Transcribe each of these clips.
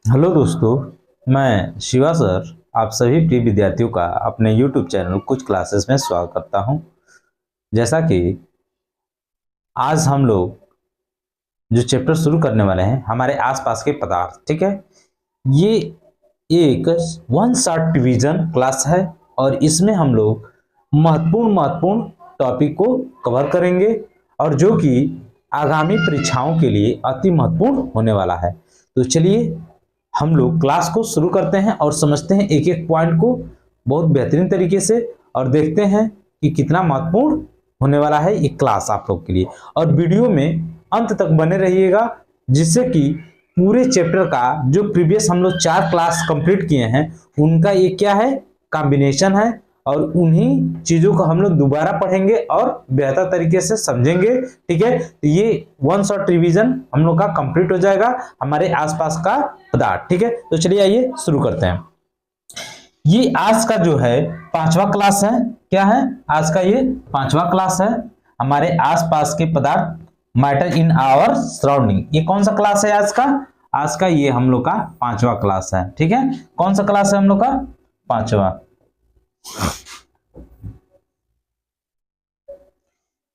Hello दोस्तों, मैं Shiva sir आप सभी प्रिय विद्यार्थियों का अपने YouTube चैनल कुछ क्लासेस में स्वागत करता हूं। जैसा कि आज हम लोग जो चैप्टर शुरू करने वाले हैं हमारे आसपास के पदार्थ, ठीक है। ये एक वन शॉट डिवीजन क्लास है और इसमें हम लोग महत्वपूर्ण टॉपिक को कवर करेंगे और जो कि आगामी परीक्षाओं के लिए अति महत्वपूर्ण होने वाला है। तो चलिए हम लोग क्लास को शुरू करते हैं और समझते हैं एक एक पॉइंट को बहुत बेहतरीन तरीके से और देखते हैं कि कितना महत्वपूर्ण होने वाला है ये क्लास आप लोग के लिए। और वीडियो में अंत तक बने रहिएगा जिससे कि पूरे चैप्टर का जो प्रीवियस हम लोग 4 क्लास कंप्लीट किए हैं उनका ये क्या है, कॉम्बिनेशन है और उन्हीं चीजों को हम लोग दोबारा पढ़ेंगे और बेहतर तरीके से समझेंगे, ठीक है। तो ये वन शॉट रिवीजन हम लोग का कंप्लीट हो जाएगा हमारे आसपास का पदार्थ, ठीक है। तो चलिए आइए शुरू करते हैं। ये आज का जो है 5वां क्लास है। क्या है आज का? ये 5वां क्लास है हमारे आसपास के पदार्थ, मैटर इन आवर सराउंडिंग। ये कौन सा क्लास है आज का? आज का ये हम लोग का 5वां क्लास है, ठीक है। कौन सा क्लास है हम लोग का? 5वां।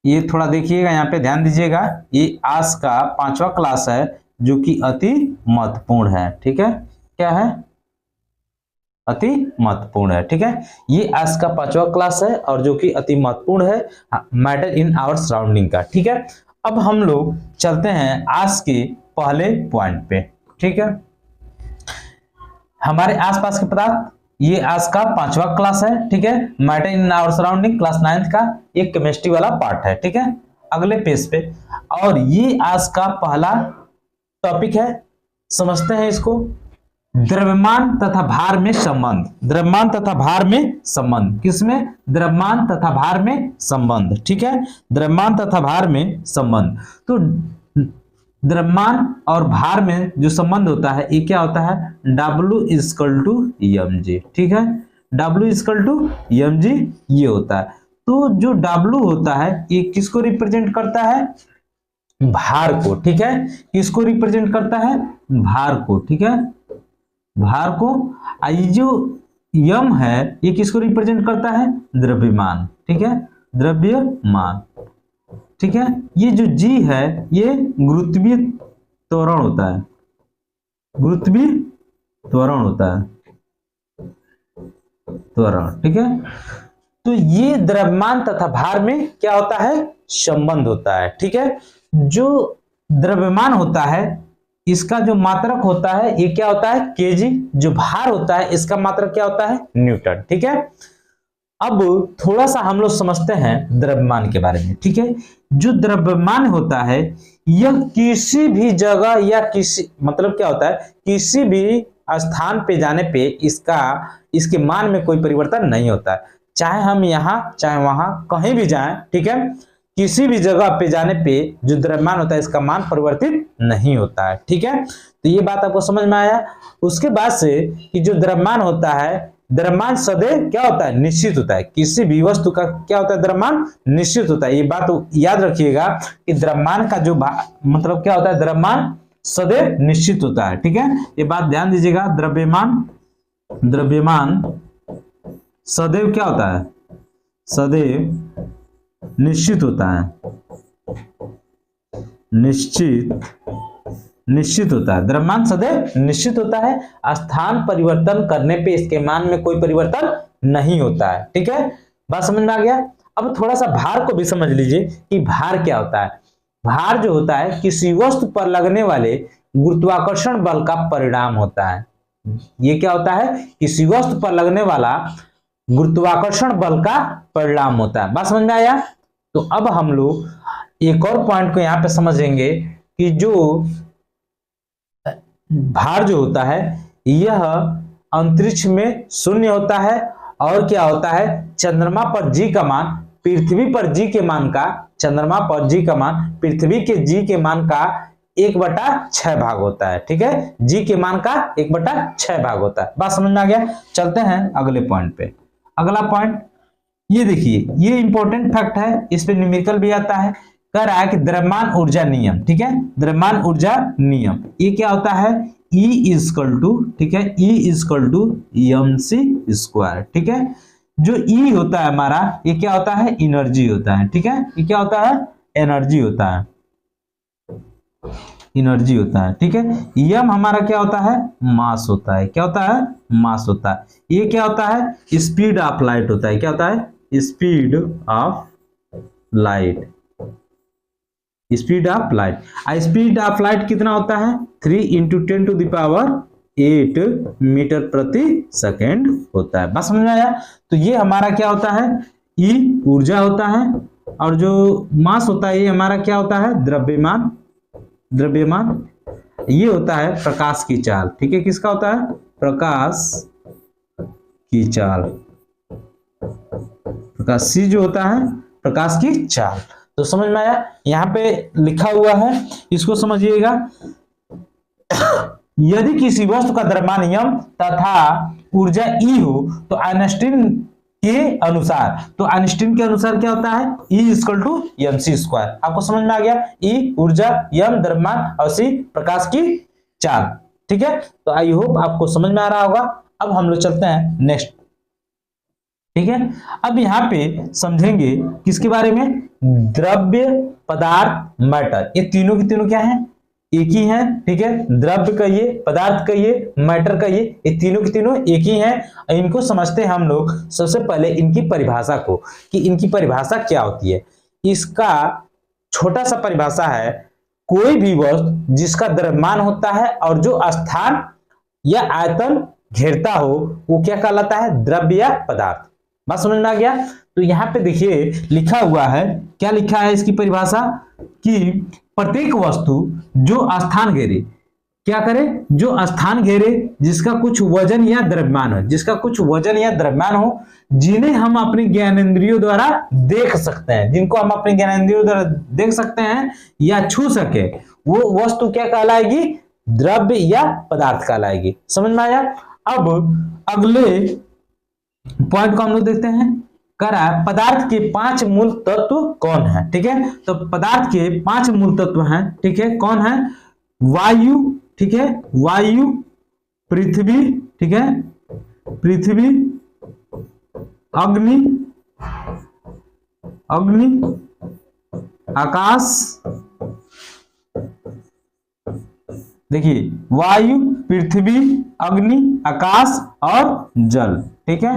ये थोड़ा देखिएगा, यहाँ पे ध्यान दीजिएगा। ये आज का 5वां क्लास है जो कि अति महत्वपूर्ण है, ठीक है। क्या है? अति महत्वपूर्ण है, ठीक है। ये आज का 5वां क्लास है और जो कि अति महत्वपूर्ण है, मैटर इन आवर सराउंडिंग का, ठीक है। अब हम लोग चलते हैं आज के पहले पॉइंट पे, ठीक है। हमारे आसपास के पदार्थ, ये आज का 5वां क्लास है, ठीक है। Matter in our surrounding class 9th का एक केमिस्ट्री वाला पार्ट है, ठीक है। अगले पेज पे और ये आज का पहला टॉपिक है, समझते हैं इसको। द्रव्यमान तथा भार में संबंध। द्रव्यमान तथा भार में संबंध किसमें? द्रव्यमान तथा भार में संबंध, ठीक है। द्रव्यमान तथा भार में संबंध। तो द्रव्यमान और भार में जो संबंध होता है ये क्या होता है? W = mg, ठीक है। W = mg ये होता है। तो जो W होता है ये किसको रिप्रेजेंट करता है? भार को, ठीक है। किसको रिप्रेजेंट करता है? भार को, ठीक है। भार को। ये जो यम है ये किसको रिप्रेजेंट करता है? द्रव्यमान, ठीक है। द्रव्यमान, ठीक है। ये जो जी है ये गुरुत्वीय त्वरण होता है, गुरुत्वीय त्वरण होता है, त्वरण, ठीक है। तो ये द्रव्यमान तथा भार में क्या होता है? संबंध होता है, ठीक है। जो द्रव्यमान होता है इसका जो मात्रक होता है ये क्या होता है? केजी। जो भार होता है इसका मात्रक क्या होता है? न्यूटन, ठीक है। अब थोड़ा सा हम लोग समझते हैं द्रव्यमान के बारे में, ठीक है। जो द्रव्यमान होता है यह किसी भी जगह या किसी मतलब क्या होता है, किसी भी स्थान पे जाने पे इसके मान में कोई परिवर्तन नहीं होता है। चाहे हम यहाँ चाहे वहां कहीं भी जाएं, ठीक है, किसी भी जगह पे जाने पे जो द्रव्यमान होता है इसका मान परिवर्तित नहीं होता है, ठीक है। तो ये बात आपको समझ में आया। उसके बाद से कि जो द्रव्यमान होता है, द्रव्यमान सदैव क्या होता है? निश्चित होता है। किसी भी वस्तु का क्या होता है? द्रव्यमान निश्चित होता है। ये बात याद रखिएगा कि द्रव्यमान का जो मतलब क्या होता है? द्रव्यमान सदैव निश्चित होता है, ठीक है। ये बात ध्यान दीजिएगा। द्रव्यमान सदैव क्या होता है? सदैव निश्चित होता है, निश्चित होता है। द्रव्यमान सदैव निश्चित होता है। स्थान परिवर्तन करने पे इसके मान में कोई परिवर्तन नहीं होता है, ठीक है। बात समझ में आ गया। अब थोड़ा सा भार को भी समझ लीजिए कि भार क्या होता है। भार जो होता है किसी वस्तु पर लगने वाले गुरुत्वाकर्षण बल का परिणाम होता है। ये क्या होता है? किसी वस्तु पर लगने वाला गुरुत्वाकर्षण बल का परिणाम होता है। बात समझ में आया। तो अब हम लोग एक और पॉइंट को यहां पे समझेंगे कि जो भार जो होता है यह अंतरिक्ष में शून्य होता है और क्या होता है? चंद्रमा पर जी का मान पृथ्वी पर जी के मान का, चंद्रमा पर जी का मान पृथ्वी के जी के मान का 1/6 भाग होता है, ठीक है। जी के मान का 1/6 भाग होता है। बात समझ में आ गया। चलते हैं अगले पॉइंट पे। अगला पॉइंट ये देखिए, ये इंपॉर्टेंट फैक्ट है, इस पे न्यूमेरिकल भी आता है। कह रहा है कि द्रव्यमान ऊर्जा नियम, ठीक है। द्रव्यमान ऊर्जा नियम ये क्या होता है? E इजकल टू, ठीक है, E इजकल टू mc², ठीक है। जो E होता है हमारा, ये क्या होता है, एनर्जी होता है, ठीक है। ये क्या होता है, एनर्जी होता है, एनर्जी होता है, ठीक है। m हमारा क्या होता है, मास होता है, क्या होता है, मास होता है। ये क्या होता है, स्पीड ऑफ लाइट होता है, क्या होता है, speed of light, speed of light. Speed of light कितना होता है, 3 × 10⁸ मीटर प्रति सेकेंड होता है। बस समझ में आया। तो ये हमारा क्या होता है, E ऊर्जा होता है, और जो मास होता है ये हमारा क्या होता है, द्रव्यमान, द्रव्यमान। ये होता है प्रकाश की चाल, ठीक है। किसका होता है, प्रकाश की चाल, प्रकाश C जो होता है प्रकाश की चाल। तो समझ में आया। यहाँ पे लिखा हुआ है, इसको समझिएगा। यदि किसी वस्तु का द्रव्यमान m तथा ऊर्जा E हो तो आइंस्टीन के अनुसार, तो आइंस्टीन के अनुसार क्या होता है, E = mc²। आपको समझ में आ गया। E ऊर्जा, m द्रव्यमान और C प्रकाश की चाल, ठीक है। तो आई होप आपको समझ में आ रहा होगा। अब हम लोग चलते हैं नेक्स्ट, ठीक है। अब यहाँ पे समझेंगे किसके बारे में, द्रव्य, पदार्थ, मैटर। ये तीनों की तीनों क्या है, एक ही है, ठीक है। द्रव्य कहिए, पदार्थ कहिए, मैटर कहिए, ये तीनों की तीनों एक ही हैं। इनको समझते हैं हम लोग सबसे पहले इनकी परिभाषा को, कि इनकी परिभाषा क्या होती है। इसका छोटा सा परिभाषा है, कोई भी वस्तु जिसका द्रव्यमान होता है और जो स्थान या आयतन घेरता हो वो क्या कहलाता है, द्रव्य या पदार्थ। बात समझ में आ गया। तो यहाँ पे देखिए लिखा हुआ है, क्या लिखा है इसकी परिभाषा, कि प्रत्येक वस्तु जो स्थान घेरे, क्या करे, जो स्थान घेरे, जिसका कुछ वजन या द्रव्यमान हो, जिसका कुछ वजन या द्रव्यमान हो, जिन्हें हम अपने ज्ञानेंद्रियों द्वारा देख सकते हैं, जिनको हम अपने ज्ञानेंद्रियों द्वारा देख सकते हैं या छू सके, वो वस्तु क्या कहलाएगी, द्रव्य या पदार्थ कहलाएगी। समझ में आया। अब अगले पॉइंट को हम लोग देखते हैं, करा पदार्थ के 5 मूल तत्व कौन है, ठीक है। तो पदार्थ के 5 मूल तत्व हैं, ठीक है। कौन है, वायु, ठीक है, वायु, पृथ्वी, ठीक है, पृथ्वी, अग्नि, अग्नि, आकाश, देखिए वायु, पृथ्वी, अग्नि, आकाश और जल, ठीक है।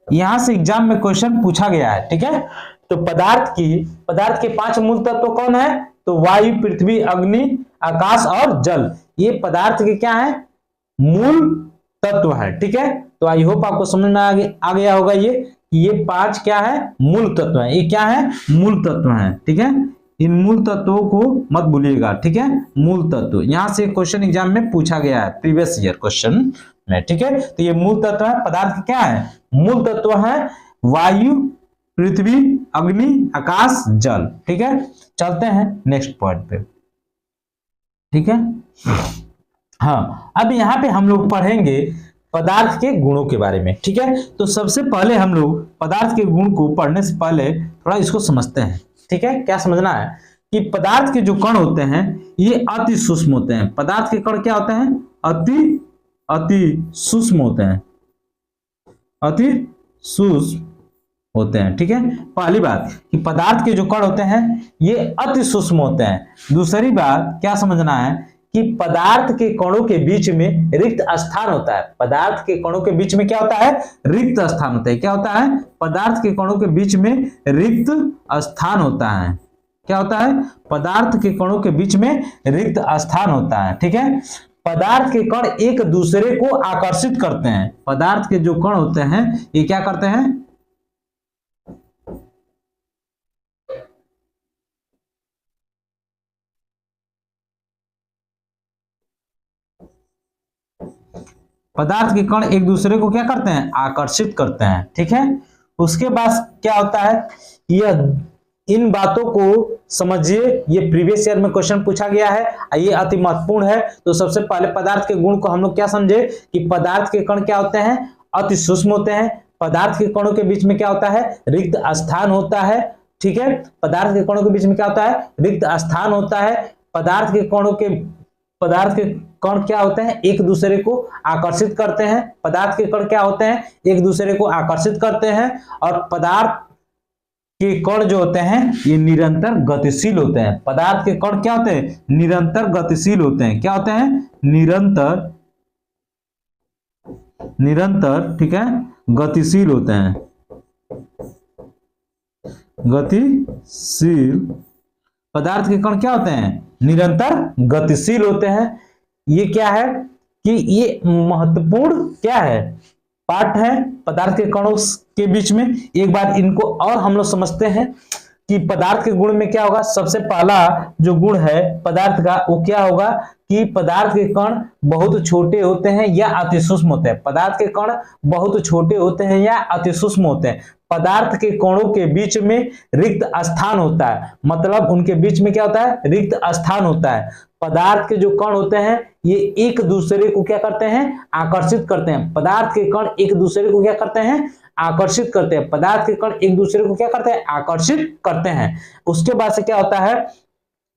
यहां से एग्जाम में क्वेश्चन पूछा गया है, ठीक है। तो पदार्थ के 5 मूल तत्व कौन है, तो वायु, पृथ्वी, अग्नि, आकाश और जल, ये पदार्थ के क्या है, मूल तत्व है, ठीक है। तो आई होप आपको समझ में आ गया होगा ये 5 क्या है, मूल तत्व है। ये क्या है, मूल तत्व है, ठीक है। इन मूल तत्वों को मत भूलिएगा, ठीक है। मूल तत्व यहां से क्वेश्चन एग्जाम में पूछा गया है, प्रीवियस ईयर क्वेश्चन में, ठीक है। तो ये मूल तत्व है, पदार्थ के क्या है, मूल तत्व है, वायु, पृथ्वी, अग्नि, आकाश, जल, ठीक है। चलते हैं नेक्स्ट पॉइंट पे, ठीक है। हाँ, अब यहाँ पे हम लोग पढ़ेंगे पदार्थ के गुणों के बारे में, ठीक है। तो सबसे पहले हम लोग पदार्थ के गुण को पढ़ने से पहले थोड़ा इसको समझते हैं, ठीक है। क्या समझना है, कि पदार्थ के जो कण होते हैं ये अति सूक्ष्म होते हैं। पदार्थ के कण क्या होते हैं, अति सूक्ष्म होते हैं, अति सूक्ष्म होते हैं, ठीक है। पहली बात कि पदार्थ के जो कण होते हैं ये अति सूक्ष्म होते हैं। दूसरी बात क्या समझना है, कि पदार्थ के कणों के बीच में रिक्त स्थान होता है। पदार्थ के कणों के बीच में क्या होता है, रिक्त स्थान होता है। क्या होता है, पदार्थ के कणों के बीच में रिक्त स्थान होता है। क्या होता है, पदार्थ के कणों के बीच में रिक्त स्थान होता है, ठीक है। पदार्थ के कण एक दूसरे को आकर्षित करते हैं। पदार्थ के जो कण होते हैं ये क्या करते हैं, पदार्थ के कण एक दूसरे को क्या करते हैं, आकर्षित करते हैं, ठीक है। उसके बाद क्या होता है, यह इन बातों को समझिए, ये प्रीवियस ईयर में क्वेश्चन पूछा गया है, ये अति महत्वपूर्ण है। तो सबसे पहले पदार्थ के गुण को हम लोग क्या समझे, कि पदार्थ के कण क्या होते हैं, अति सूक्ष्म होते हैं। पदार्थ के कणों के बीच में क्या होता है, रिक्त स्थान होता है, ठीक है। पदार्थ के कणों के बीच में क्या होता है, रिक्त स्थान होता है। पदार्थ के कणों के पदार्थ के कण क्या होते हैं, एक दूसरे को आकर्षित करते हैं। पदार्थ के कण क्या होते हैं, एक दूसरे को आकर्षित करते हैं। और पदार्थ के कण जो होते हैं ये निरंतर गतिशील होते हैं। पदार्थ के कण क्या होते हैं, निरंतर गतिशील होते हैं। क्या होते हैं, निरंतर ठीक है, गतिशील होते हैं। गतिशील पदार्थ के कण क्या होते हैं, निरंतर गतिशील होते हैं। ये क्या है कि ये महत्वपूर्ण क्या है, पार्ट है पदार्थ के कणों के बीच में। एक बार इनको और हम लोग समझते हैं कि पदार्थ के गुण में क्या होगा। सबसे पहला जो गुण है पदार्थ का वो क्या होगा कि पदार्थ के कण बहुत छोटे होते हैं या अति सूक्ष्म होते हैं। पदार्थ के कण बहुत छोटे होते हैं या अति सूक्ष्म होते हैं। पदार्थ के कणों के बीच में रिक्त स्थान होता है, मतलब उनके बीच में क्या होता है, रिक्त स्थान होता है। पदार्थ के जो कण होते हैं ये एक दूसरे को क्या करते हैं, आकर्षित करते हैं। पदार्थ के कण एक दूसरे को क्या करते हैं, आकर्षित करते हैं। पदार्थ के कण एक दूसरे को क्या करते हैं, आकर्षित करते हैं। उसके बाद से क्या होता है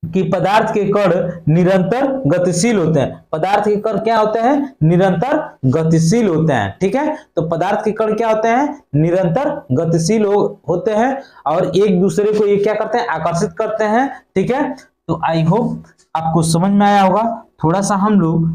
कि पदार्थ के कण निरंतर गतिशील होते हैं। पदार्थ के कण क्या होते हैं, निरंतर गतिशील होते हैं। ठीक है, तो पदार्थ के कण क्या होते हैं, निरंतर गतिशील होते हैं और एक दूसरे को ये क्या करते हैं, आकर्षित करते हैं। ठीक है, तो आई होप आपको समझ में आया होगा। थोड़ा सा हम लोग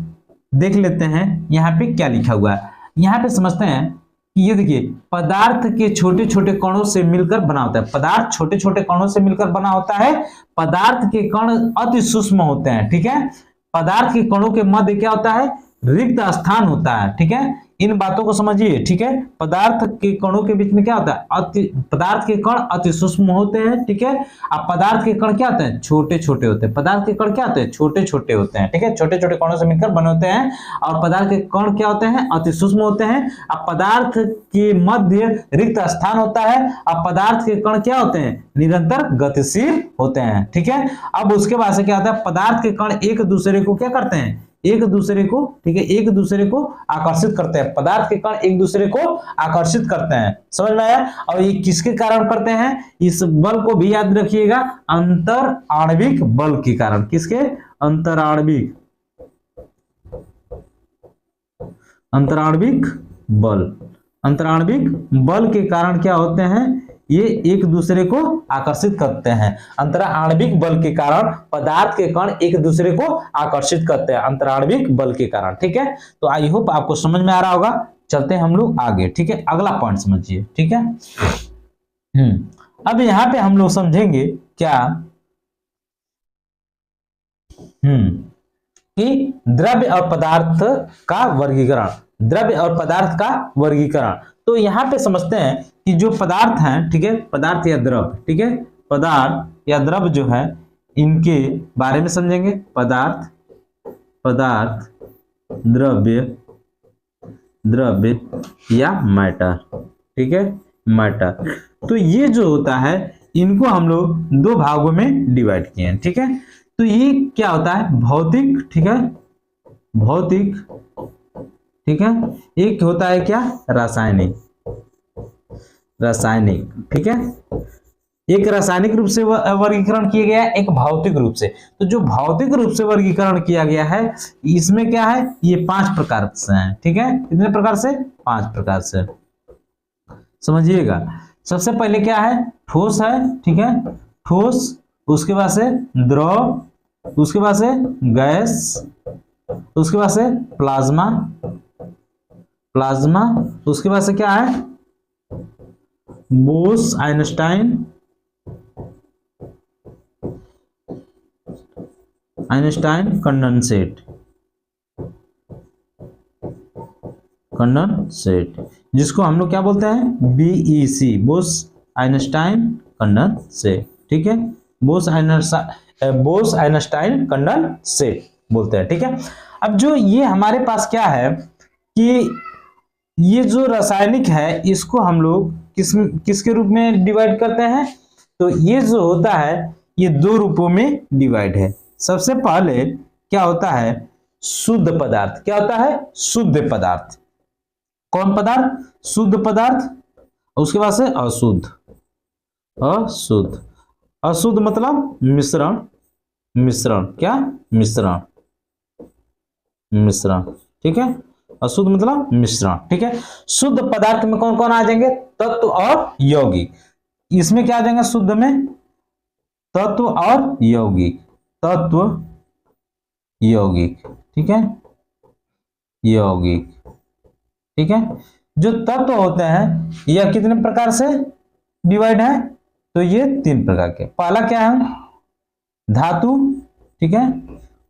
देख लेते हैं यहाँ पे क्या लिखा हुआ है। यहाँ पे समझते हैं कि ये देखिए पदार्थ के छोटे छोटे कणों से मिलकर बना होता है। पदार्थ छोटे छोटे कणों से मिलकर बना होता है। पदार्थ के कण अति सूक्ष्म होते हैं। ठीक है, पदार्थ के कणों के मध्य क्या होता है, रिक्त स्थान होता है। ठीक है, इन बातों को समझिए। ठीक है, पदार्थ के कणों के बीच में क्या होता है, पदार्थ के कण अति सूक्ष्म होते हैं। ठीक है, अब पदार्थ के कण क्या होते हैं, छोटे छोटे होते हैं। पदार्थ के कण क्या होते हैं, छोटे छोटे होते हैं। ठीक है, छोटे छोटे कणों से मिलकर बने होते हैं और पदार्थ के कण क्या होते हैं, अति सूक्ष्म होते हैं। अब पदार्थ के मध्य रिक्त स्थान होता है। अब पदार्थ के कण क्या होते हैं, निरंतर गतिशील होते हैं। ठीक है, अब उसके बाद से क्या होता है, पदार्थ के कण एक दूसरे को क्या करते हैं, एक दूसरे को, ठीक है, एक दूसरे को आकर्षित करते हैं। पदार्थ के कण एक दूसरे को आकर्षित करते हैं। समझ में आया। और ये किसके कारण करते हैं, इस बल को भी याद रखिएगा, अंतर आणविक बल के कारण। किसके, अंतराणविक बल। अंतराणविक बल के कारण क्या होते हैं, ये एक दूसरे को आकर्षित करते हैं। अंतराणविक बल के कारण पदार्थ के कण एक दूसरे को आकर्षित करते हैं, अंतराणविक बल के कारण। ठीक है, तो आई होप आपको समझ में आ रहा होगा। चलते हैं हम लोग आगे। ठीक है, अगला पॉइंट समझिए। ठीक है, अब यहाँ पे हम लोग समझेंगे क्या, कि द्रव्य और पदार्थ का वर्गीकरण। द्रव्य और पदार्थ का वर्गीकरण। तो यहाँ पे समझते हैं कि जो पदार्थ हैं, ठीक है, पदार्थ या द्रव, ठीक है, पदार्थ या द्रव जो है इनके बारे में समझेंगे। पदार्थ द्रव्य या मैटर। ठीक है, मैटर। तो ये जो होता है इनको हम लोग दो भागों में डिवाइड किए हैं। ठीक है, तो ये क्या होता है, भौतिक, ठीक है, भौतिक, ठीक है, एक होता है क्या, रासायनिक। ठीक है, एक रासायनिक रूप से वर्गीकरण किया गया है, एक भौतिक रूप से। तो जो भौतिक रूप से वर्गीकरण किया गया है इसमें क्या है, ये 5 प्रकार से हैं। ठीक है, कितने प्रकार से, 5 प्रकार से, समझिएगा। सबसे पहले क्या है, ठोस है। ठीक है, ठोस, उसके बाद से द्रव, उसके बाद से गैस, उसके बाद से प्लाज्मा, उसके बाद से क्या है, बोस आइंस्टाइन कंडेंसेट, जिसको हम लोग क्या बोलते हैं, बीईसी, बोस आइंस्टाइन कंडेंसेट। ठीक है, बोस आइंस्टाइन कंडेंसेट बोलते हैं। ठीक है, अब जो ये हमारे पास क्या है कि ये जो रासायनिक है इसको हम लोग किसके रूप में डिवाइड करते हैं, तो ये जो होता है ये 2 रूपों में डिवाइड है। सबसे पहले क्या होता है, शुद्ध पदार्थ। क्या होता है, शुद्ध पदार्थ। कौन पदार्थ, शुद्ध पदार्थ। उसके बाद से अशुद्ध मतलब मिश्रण। क्या, मिश्रण। मिश्रण, ठीक है। अशुद्ध मतलब मिश्रण, ठीक है। शुद्ध पदार्थ में कौन कौन आ जाएंगे? तत्व और यौगिक। इसमें क्या आ जाएंगे शुद्ध में? तत्व और यौगिक, तत्व यौगिक, ठीक है, यौगिक, ठीक है। जो तत्व होते हैं यह कितने प्रकार से डिवाइड है? तो ये 3 प्रकार के। पहला क्या है? धातु, ठीक है।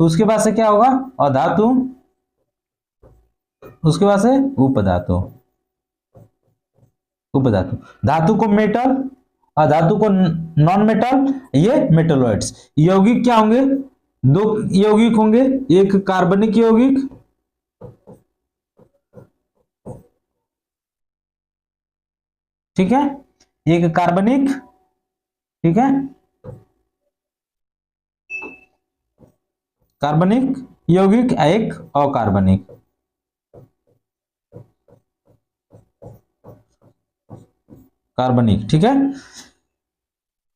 उसके बाद से क्या होगा? अधातु, उसके बाद से उपधातु, उपधातु। धातु को मेटल, अधातु को नॉन मेटल, ये मेटलॉइड्स। यौगिक क्या होंगे? 2 यौगिक होंगे, एक कार्बनिक यौगिक, ठीक है, एक कार्बनिक, ठीक है, कार्बनिक यौगिक, एक अकार्बनिक। कार्बनिक, ठीक है।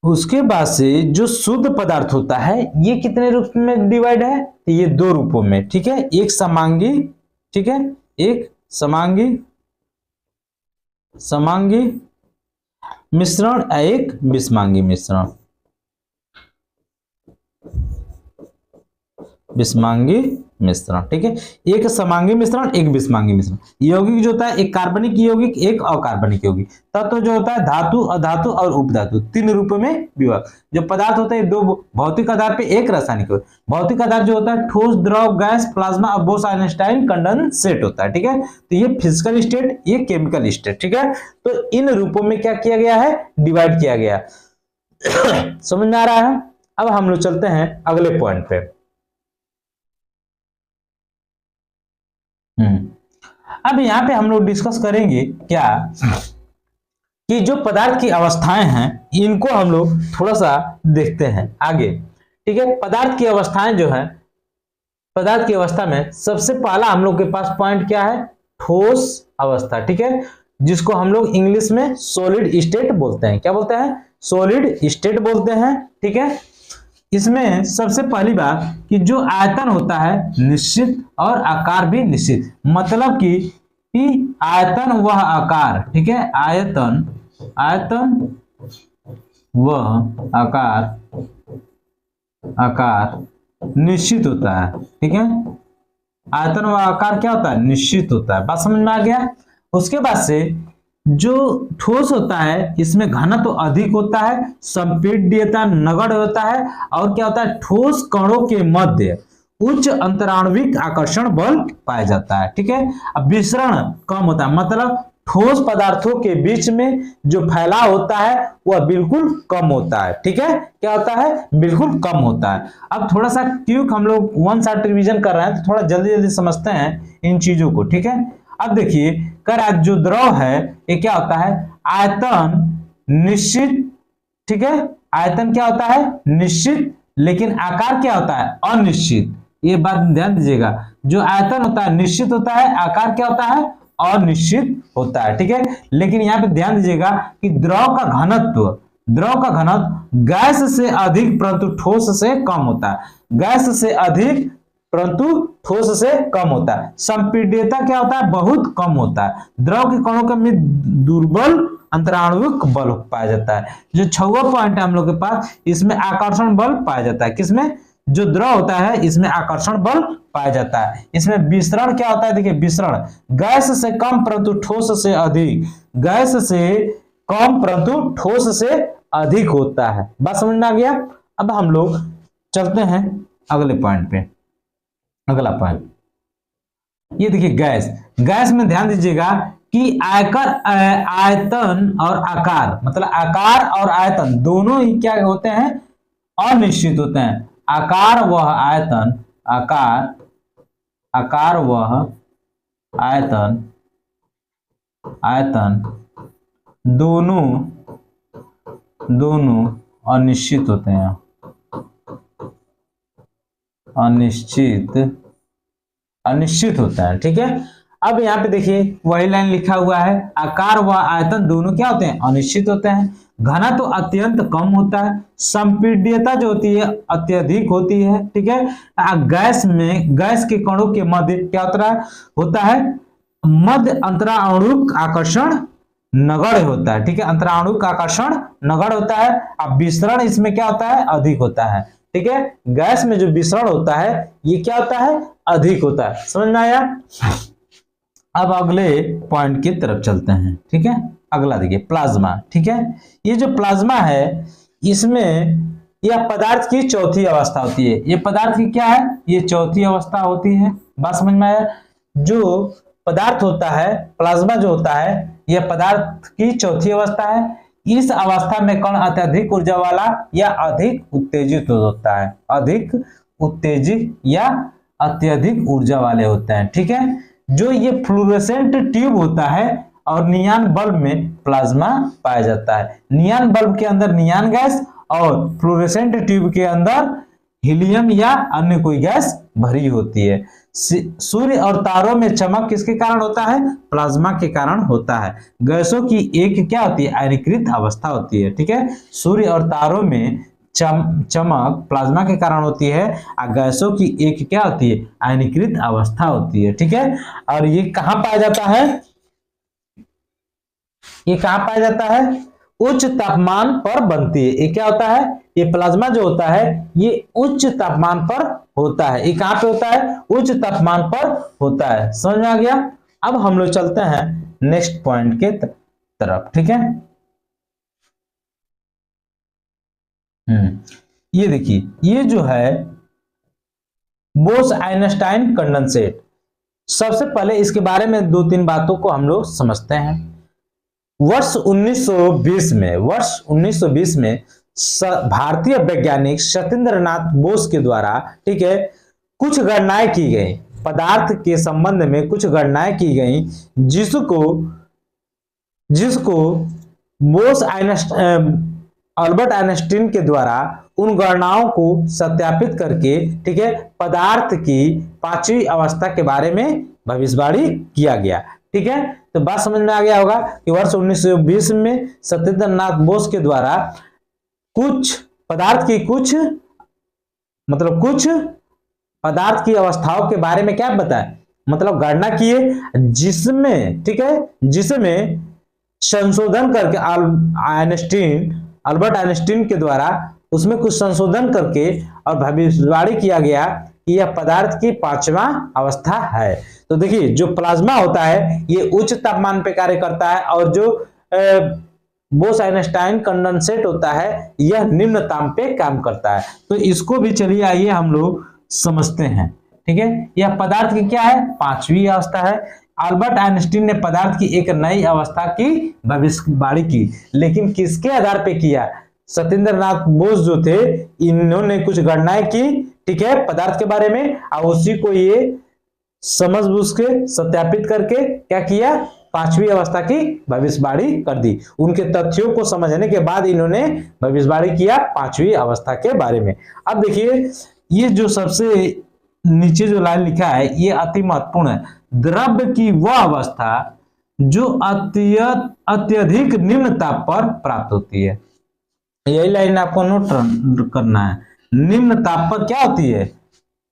उसके बाद से जो शुद्ध पदार्थ होता है ये कितने रूप में डिवाइड है? तो ये 2 रूपों में, ठीक है। एक समांगी, ठीक है, एक समांगी, समांगी मिश्रण, एक विषमांगी मिश्रण, विषमांगी मिश्रण, ठीक है। एक समांगी मिश्रण, एक विषमांगी मिश्रण। यौगिक जो होता है एक कार्बनिक यौगिक, एक अकार्बनिक यौगिक। तत्व जो होता है धातु, अधातु और उपधातु, 3 रूपों में विभाग। जो पदार्थ होता है 2 भौतिक आधार पे, एक रासायनिक। भौतिक आधार जो होता है ठोस, द्रव, गैस, प्लाज्मा और बोस आइंस्टाइन कंडेंसेट होता है, ठीक है। तो ये फिजिकल स्टेट, ये केमिकल स्टेट, ठीक है। तो इन रूपों में क्या किया गया है? डिवाइड किया गया। समझ में आ रहा है? अब हम लोग चलते हैं अगले पॉइंट पे। अब यहाँ पे हम लोग डिस्कस करेंगे क्या कि जो पदार्थ की अवस्थाएं हैं इनको हम लोग थोड़ा सा देखते हैं आगे, ठीक है। पदार्थ की अवस्थाएं जो है, पदार्थ की अवस्था में सबसे पहला हम लोग के पास पॉइंट क्या है? ठोस अवस्था, ठीक है, जिसको हम लोग इंग्लिश में सॉलिड स्टेट बोलते हैं। क्या बोलते हैं? सॉलिड स्टेट बोलते हैं, ठीक है। इसमें सबसे पहली बात कि जो आयतन होता है निश्चित और आकार भी निश्चित, मतलब कि आयतन वह आकार, ठीक है, आयतन, आयतन वह आकार, आकार निश्चित होता है, ठीक है। आयतन व आकार क्या होता है? निश्चित होता है। बात समझ में आ गया? उसके बाद से जो ठोस होता है इसमें घनत्व तो अधिक होता है, संपीड्यता नगण्य होता है, और क्या होता है? ठोस कणों के मध्य उच्च अंतराण्विक आकर्षण बल पाया जाता है, ठीक है। अब विसरण कम होता है, मतलब ठोस पदार्थों के बीच में जो फैलाव होता है वह बिल्कुल कम होता है, ठीक है। क्या होता है? बिल्कुल कम होता है। अब थोड़ा सा क्योंकि हम लोग 1 शॉट रिवीजन कर रहे हैं तो थोड़ा जल्दी जल्दी समझते हैं इन चीजों को, ठीक है। अब देखिए कर जो द्रव है ये क्या होता है? आयतन निश्चित, ठीक है, आयतन क्या होता है? निश्चित, लेकिन आकार क्या होता है? अनिश्चित। ये बात ध्यान दीजिएगा, जो आयतन होता है निश्चित होता है, आकार क्या होता है? अनिश्चित होता है, ठीक है। लेकिन यहाँ पे ध्यान दीजिएगा कि द्रव का घनत्व, द्रव का घनत्व गैस से अधिक परंतु ठोस से कम होता है। गैस से अधिक परंतु ठोस से कम होता है। संपीड्यता क्या होता है? बहुत कम होता है। द्रव के कणों में दुर्बल अंतराण्विक बल पाया जाता है। जो 6वां पॉइंट है हम लोग के पास, इसमें आकर्षण बल पाया जाता है। किसमें? जो द्रव होता है इसमें आकर्षण बल पाया जाता है। इसमें विसरण क्या होता है? देखिए विसरण गैस से कम परंतु ठोस से अधिक, गैस से कम परंतु ठोस से अधिक होता है। बात समझ में आ गया? अब हम लोग चलते हैं अगले पॉइंट पे। अगला पॉइंट ये देखिए गैस। गैस में ध्यान दीजिएगा कि आयतन और आकार, मतलब आकार और आयतन दोनों ही क्या होते हैं? अनिश्चित होते हैं। आकार वह आयतन, आकार, आकार वह आयतन, आयतन दोनों, दोनों अनिश्चित होते हैं, अनिश्चित, अनिश्चित होता है, ठीक है। अब यहाँ पे देखिए वही लाइन लिखा हुआ है, आकार व आयतन दोनों क्या होते हैं, अनिश्चित होते हैं। घना तो अत्यंत कम होता है, संपीड्यता जो होती है अत्यधिक होती है, ठीक है। गैस में गैस के कणों के मध्य क्या होता है मध्य अंतराणुक आकर्षण नगण्य होता है, ठीक है। अंतराणुक आकर्षण नगण्य होता है। अब विसरण इसमें क्या होता है, अधिक होता है, ठीक है। गैस में जो विसरण होता है ये क्या होता है, अधिक होता है। समझ में आया। अब अगले पॉइंट की तरफ चलते हैं, ठीक है। अगला देखिए प्लाज्मा, ठीक है। ये जो प्लाज्मा है इसमें यह पदार्थ की चौथी अवस्था होती है। ये पदार्थ की क्या है, ये चौथी अवस्था होती है। बात समझ में आया। जो पदार्थ होता है प्लाज्मा जो होता है यह पदार्थ की चौथी अवस्था है। इस अवस्था में कण अत्यधिक ऊर्जा वाला या अधिक उत्तेजित होता है, अधिक उत्तेजित या अत्यधिक ऊर्जा वाले होते हैं, ठीक है। जो ये फ्लोरोसेंट ट्यूब होता है और नियान बल्ब में प्लाज्मा पाया जाता है। नियान बल्ब के अंदर नियान गैस और फ्लोरोसेंट ट्यूब के अंदर हीलियम या अन्य कोई गैस भरी होती है। सूर्य और तारों में चमक किसके कारण होता है, प्लाज्मा के कारण होता है। गैसों की एक क्या होती है, आयनीकृत अवस्था होती है, ठीक है। सूर्य और तारों में चमक प्लाज्मा के कारण होती है और गैसों की एक क्या होती है, आयनीकृत अवस्था होती है, ठीक है। और ये कहां पाया जाता है, ये कहां पाया जाता है, उच्च तापमान पर बनती है। ये क्या होता है, ये प्लाज्मा जो होता है ये उच्च तापमान पर होता है। ये कहां पे होता है, उच्च तापमान पर होता है। समझ में आ गया। अब हम लोग चलते हैं नेक्स्ट पॉइंट के तरफ, ठीक है। ये देखिए ये जो है बोस आइंस्टाइन कंडेंसेट। सबसे पहले इसके बारे में दो तीन बातों को हम लोग समझते हैं। वर्ष 1920 में भारतीय वैज्ञानिक सत्येंद्र नाथ बोस के द्वारा, ठीक है, कुछ गणनाएं की गई, पदार्थ के संबंध में कुछ गणनाएं की गई जिसको बोस अल्बर्ट आइंस्टीन के द्वारा उन गणनाओं को सत्यापित करके, ठीक है, पदार्थ की पांचवी अवस्था के बारे में भविष्यवाणी किया गया, ठीक है। तो बात समझ में आ गया होगा कि वर्ष 1920 में सत्येंद्र नाथ बोस के द्वारा कुछ पदार्थ की अवस्थाओं के बारे में क्या बताया, मतलब गणना किए, जिसमें, ठीक है, जिसमें संशोधन करके अल्बर्ट आइंस्टीन के द्वारा उसमें कुछ संशोधन करके और भविष्यवाणी किया गया कि यह पदार्थ की पांचवा अवस्था है। तो देखिए जो प्लाज्मा होता है ये उच्च तापमान पे कार्य करता है और जो बोस आइंस्टाइन कंडेंसेट होता है यह निम्न ताप पे काम करता है। तो इसको भी चलिए आइए हम लोग समझते हैं, ठीक है। यह पदार्थ की क्या है, पांचवी अवस्था है। अल्बर्ट आइंस्टीन ने पदार्थ की एक नई अवस्था की भविष्यवाणी की, लेकिन किसके आधार पे किया, सत्येंद्र नाथ बोस जो थे इन्होंने कुछ गणनाएं की, ठीक है, पदार्थ के बारे में, और उसी को ये समझबूझ के सत्यापित करके क्या किया, पांचवी अवस्था की भविष्यवाणी कर दी। उनके तथ्यों को समझने के बाद इन्होंने भविष्यवाणी किया पांचवी अवस्था के बारे में। अब देखिए ये जो सबसे नीचे जो लाइन लिखा है ये अति महत्वपूर्ण है। द्रव्य की वह अवस्था जो अत्यधिक निम्न ताप पर प्राप्त होती है। यही लाइन आपको नोट करना है। निम्न ताप पर क्या होती है,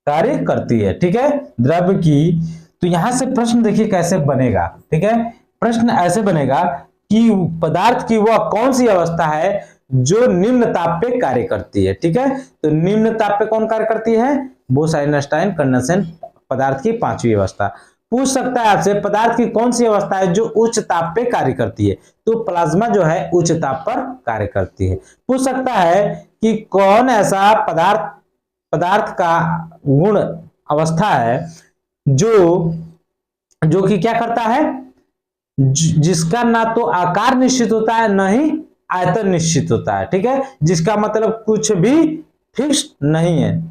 कार्य करती है, ठीक है, द्रव्य की। तो यहां से प्रश्न देखिए कैसे बनेगा, ठीक है। प्रश्न ऐसे बनेगा कि पदार्थ की वह कौन सी अवस्था है जो निम्न ताप पे कार्य करती है, ठीक है। तो निम्न ताप पे कौन कार्य करती है, बोस आइंस्टाइन कंडेंसेट पदार्थ की पांचवी अवस्था। पूछ सकता है आपसे पदार्थ की कौन सी अवस्था है जो उच्च ताप पे कार्य करती है, तो प्लाज्मा जो है उच्च ताप पर कार्य करती है। पूछ सकता है कि कौन ऐसा पदार्थ का गुण अवस्था है जो कि क्या करता है, जिसका ना तो आकार निश्चित होता है ना ही आयतन निश्चित होता है, ठीक है, जिसका मतलब कुछ भी फिक्स नहीं है,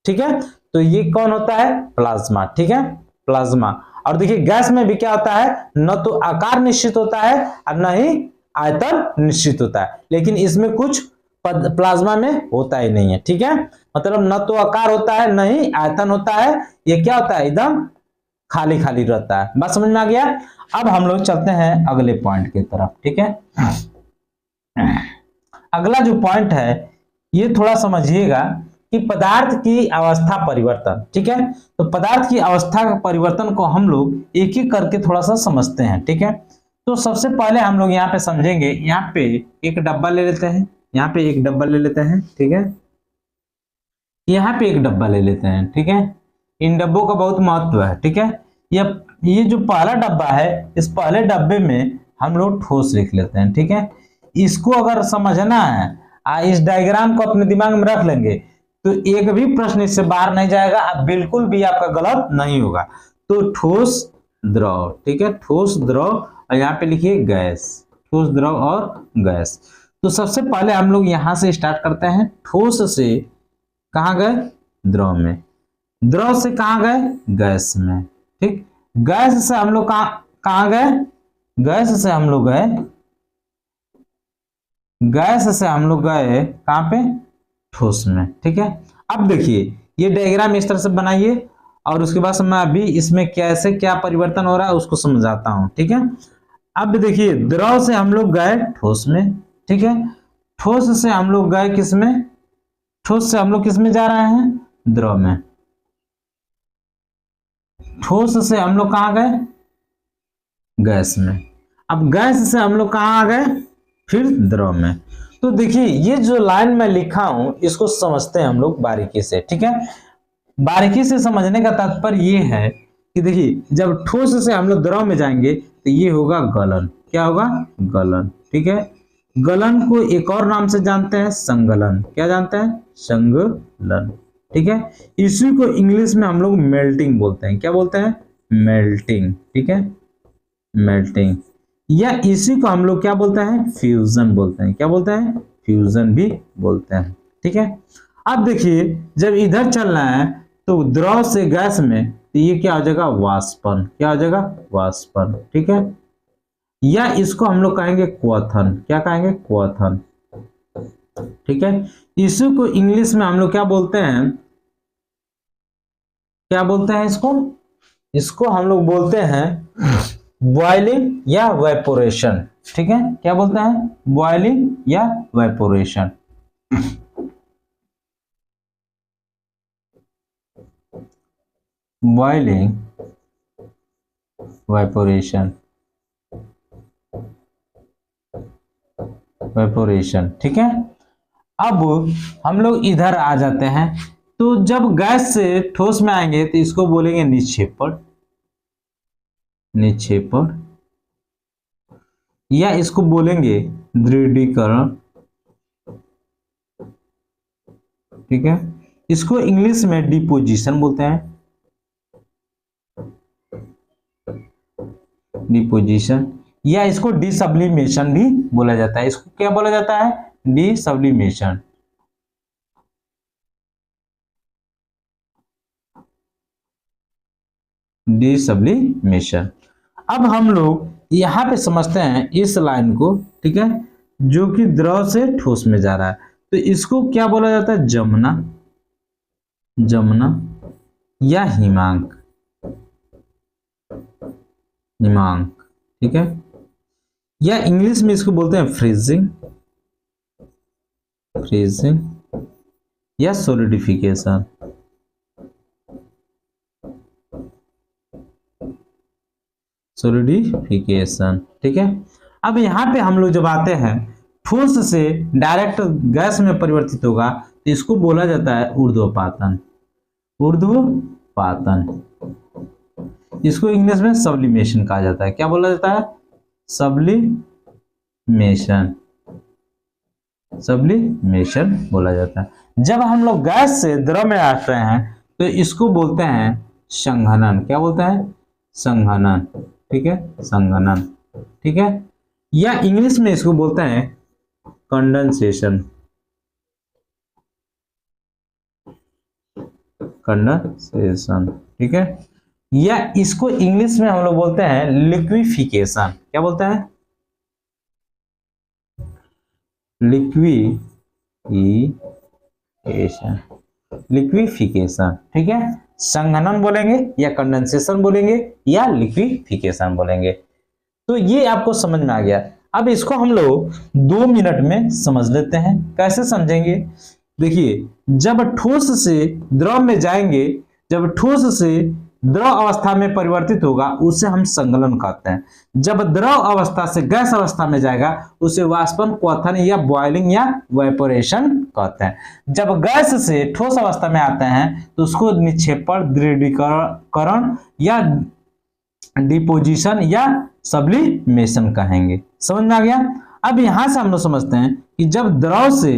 ठीक है। तो ये कौन होता है, प्लाज्मा, ठीक है, प्लाज्मा। और देखिए गैस में भी क्या होता है, न तो आकार निश्चित होता है और न ही आयतन निश्चित होता है, लेकिन इसमें कुछ प्लाज्मा में होता ही नहीं है, ठीक है। मतलब न तो आकार होता है न ही आयतन होता है, ये क्या होता है, एकदम खाली खाली रहता है। बात समझ में आ गया। अब हम लोग चलते हैं अगले पॉइंट की तरफ, ठीक है। अगला जो पॉइंट है ये थोड़ा समझिएगा कि पदार्थ की अवस्था परिवर्तन, ठीक है। तो पदार्थ की अवस्था का परिवर्तन को हम लोग एक एक करके थोड़ा सा समझते हैं, ठीक है। तो सबसे पहले हम लोग यहाँ पे समझेंगे, यहाँ पे एक डब्बा ले लेते हैं, यहाँ पे एक डब्बा ले लेते हैं, ठीक है। यहाँ पे एक डब्बा ले लेते हैं, ठीक है। इन डब्बों का बहुत महत्व है, ठीक है। ये जो पहला डब्बा है, इस पहले डब्बे में हम लोग ठोस लिख लेते हैं, ठीक है। इसको अगर समझना है, इस डायग्राम को अपने दिमाग में रख लेंगे तो एक भी प्रश्न इससे बाहर नहीं जाएगा, अब बिल्कुल भी आपका गलत नहीं होगा। तो ठोस द्रव, ठीक है, ठोस द्रव, और यहाँ पे लिखिए गैस, ठोस द्रव और गैस। तो सबसे पहले हम लोग यहां से स्टार्ट करते हैं, ठोस से कहां गए, द्रव में, द्रव से कहां गए, गैस में, ठीक। गैस से हम लोग कहां गए, गैस से हम लोग गए, गैस से हम लोग गए कहां पे, ठोस में, ठीक है। अब देखिए ये डायग्राम इस तरह से बनाइए और उसके बाद मैं अभी इसमें कैसे क्या परिवर्तन हो रहा है उसको समझाता हूं, ठीक है। अब देखिए द्रव से हम लोग गए ठोस में, ठीक है। ठोस से हम लोग गए किस में, ठोस से हम लोग किस में जा रहे हैं, द्रव में। ठोस से हम लोग कहां गए, गैस में। अब गैस से हम लोग कहां आ गए, फिर द्रव में। तो देखिए ये जो लाइन मैं लिखा हूं इसको समझते हैं हम लोग बारीकी से, ठीक है। बारीकी से समझने का तात्पर्य ये है कि देखिए जब ठोस से हम लोग द्रव में जाएंगे तो ये होगा गलन, क्या होगा, गलन, ठीक है। गलन को एक और नाम से जानते हैं संगलन, क्या जानते हैं, संगलन, ठीक है। इसी को इंग्लिश में हम लोग मेल्टिंग बोलते हैं, क्या बोलते हैं, मेल्टिंग, ठीक है, मेल्टिंग। या इसी को हम लोग क्या बोलते हैं, फ्यूजन बोलते हैं, क्या बोलते हैं, फ्यूजन भी बोलते हैं, ठीक है। अब देखिए जब इधर चलना है तो द्रव से गैस में, तो ये क्या हो जाएगा, वाष्पन, क्या हो जाएगा, वाष्पन, ठीक है। या इसको हम लोग कहेंगे क्वथन, क्या कहेंगे, क्वथन, ठीक है। इसी को इंग्लिश में हम लोग क्या बोलते हैं, क्या बोलते हैं इसको, इसको हम लोग बोलते हैं बॉइलिंग या वेपोरेशन, ठीक है। क्या बोलते हैं, बॉइलिंग या वेपोरेशन। बॉइलिंग, वेपोरेशन, वेपोरेशन, ठीक है। अब हम लोग इधर आ जाते हैं, तो जब गैस से ठोस में आएंगे तो इसको बोलेंगे निक्षेपण, निक्षेपण, या इसको बोलेंगे दृढ़ीकरण, ठीक है। इसको इंग्लिश में डिपोजिशन बोलते हैं, डिपोजिशन, या इसको डिसब्लिमेशन भी बोला जाता है। इसको क्या बोला जाता है, डिसब्लिमेशन, डिसब्लिमेशन। अब हम लोग यहां पे समझते हैं इस लाइन को, ठीक है, जो कि द्रव से ठोस में जा रहा है, तो इसको क्या बोला जाता है, जमना, जमना, या हिमांक, हिमांक, ठीक है। या इंग्लिश में इसको बोलते हैं फ्रीजिंग, फ्रीजिंग, या सॉलिडिफिकेशन, सॉलिडिफिकेशन, ठीक है। अब यहां पे हम लोग जब आते हैं, ठोस से डायरेक्ट गैस में परिवर्तित होगा तो इसको बोला जाता है ऊर्ध्वपातन, ऊर्ध्वपातन। इसको इंग्लिश में सब्लिमेशन कहा जाता है, क्या बोला जाता है, सब्लिमेशन, सब्लिमेशन बोला जाता है। जब हम लोग गैस से द्रव में आ रहे हैं तो इसको बोलते हैं संघनन, क्या बोलते हैं, संघनन, ठीक है, संघनन, ठीक है। या इंग्लिश में इसको बोलते हैं कंडेंसेशन, कंडेंसेशन, ठीक है। या इसको इंग्लिश में हम लोग बोलते हैं लिक्विफिकेशन, क्या बोलते हैं, लिक्विफिकेशन, लिक्विफिकेशन, ठीक है, संघनन बोलेंगे या कंडेंसेशन बोलेंगे या लिक्विफिकेशन बोलेंगे। तो ये आपको समझ में आ गया। अब इसको हम लोग 2 मिनट में समझ लेते हैं। कैसे समझेंगे? देखिए, जब ठोस से द्रव में जाएंगे, जब ठोस से द्रव अवस्था में परिवर्तित होगा उसे हम संगलन कहते हैं। जब द्रव अवस्था से गैस अवस्था में जाएगा उसे वाष्पन, क्वथन या बॉइलिंग या वेपोरेशन कहते हैं। जब गैस से ठोस अवस्था में आते हैं तो उसको निक्षेपण, दृढ़ीकरण या डिपोजिशन या सब्लिमेशन कहेंगे। समझ में आ गया? अब यहां से हम लोग समझते हैं कि जब द्रव से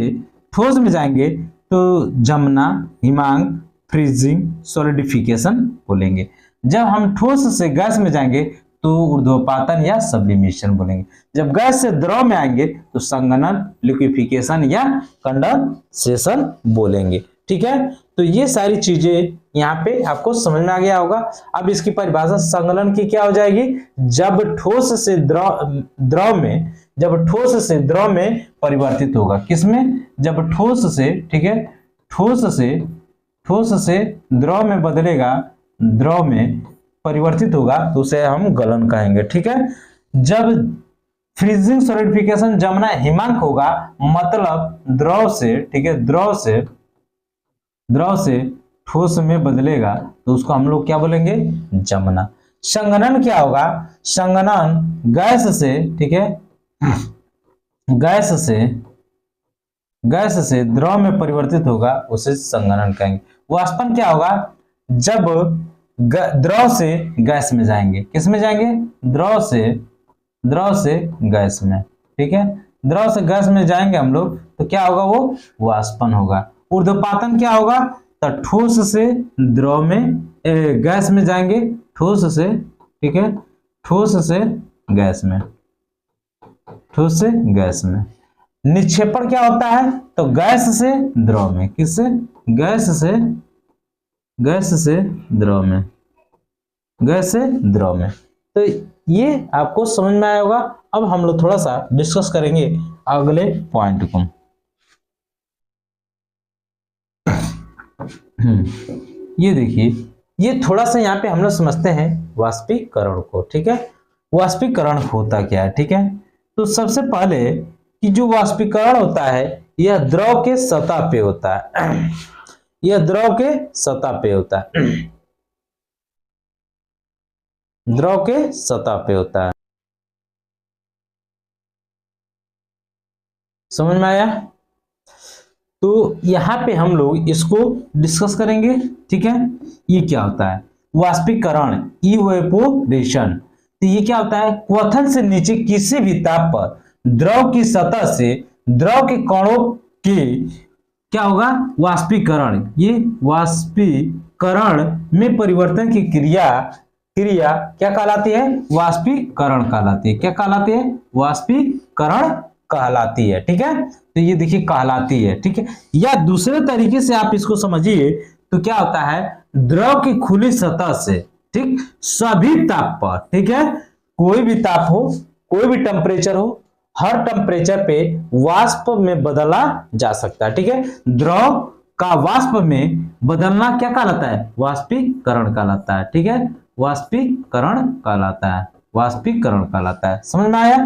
ठोस में जाएंगे तो जमना, हिमांक, फ्रीजिंग, सॉलिडिफिकेशन बोलेंगे। जब हम ठोस से गैस में जाएंगे तो ऊर्ध्वपातन या सब्लिमेशन बोलेंगे। जब गैस से द्रव में आएंगे तो संघनन, लिक्विफिकेशन या कंडेंसेशन बोलेंगे। ठीक है, तो ये सारी चीजें यहाँ पे आपको समझ में आ गया होगा। अब इसकी परिभाषा संगलन की क्या हो जाएगी? जब ठोस से द्रव में, जब ठोस से द्रव में परिवर्तित होगा। किसमें? जब ठोस से, ठीक है, ठोस से द्रव में बदलेगा, द्रव में परिवर्तित होगा तो उसे हम गलन कहेंगे। ठीक है, जब फ्रीजिंग, सॉलिडिफिकेशन, जमना, हिमांक होगा, मतलब द्रव से, ठीक है, द्रव से ठोस में बदलेगा तो उसको हम लोग क्या बोलेंगे? जमना। संघनन क्या होगा? संघनन गैस से, ठीक है, गैस से द्रव में परिवर्तित होगा उसे संघनन कहेंगे। वाष्पन क्या होगा? जब द्रव से गैस में जाएंगे। किस में जाएंगे? द्रव से गैस में। ठीक है, द्रव से गैस में जाएंगे हम लोग तो क्या होगा? वो वाष्पन होगा। ऊर्ध्वपातन क्या होगा? तो ठोस से द्रव में, गैस में जाएंगे, ठोस से, ठीक है, ठोस से गैस में, ठोस से गैस में। निक्षेपण क्या होता है? तो गैस से द्रव में। किससे? गैस से द्रव में, गैस से द्रव में। तो ये आपको समझ में आया होगा। अब हम लोग थोड़ा सा डिस्कस करेंगे अगले पॉइंट को। ये देखिए, ये थोड़ा सा यहाँ पे हम लोग समझते हैं वाष्पीकरण को। ठीक है, वाष्पीकरण होता क्या है? ठीक है, तो सबसे पहले कि जो वाष्पीकरण होता है यह द्रव के सतह पे होता है। यह द्रव के सतह पे होता है, द्रव के सतह पे होता है। समझ में आया? तो यहां पे हम लोग इसको डिस्कस करेंगे। ठीक है, ये क्या होता है? वाष्पीकरण, इवेपोरेशन। तो ये क्या होता है? क्वथन से नीचे किसी भी ताप पर द्रव की सतह से द्रव के कणों के क्या होगा? वाष्पीकरण। ये वाष्पीकरण में परिवर्तन की क्रिया क्या कहलाती है? वाष्पीकरण कहलाती है। क्या कहलाती है? वाष्पीकरण कहलाती है। ठीक है, तो ये देखिए कहलाती है। ठीक है, या दूसरे तरीके से आप इसको समझिए तो क्या होता है? द्रव की खुली सतह से, ठीक, सभी ताप पर, ठीक है, कोई भी ताप हो, कोई भी टेम्परेचर हो, हर टेम्परेचर पे वाष्प में बदला जा सकता है। ठीक है, द्रव का वाष्प में बदलना क्या कहलाता है? वाष्पीकरण कहलाता है। ठीक है, वाष्पीकरण कहलाता है, वाष्पीकरण कहलाता है। समझ में आया?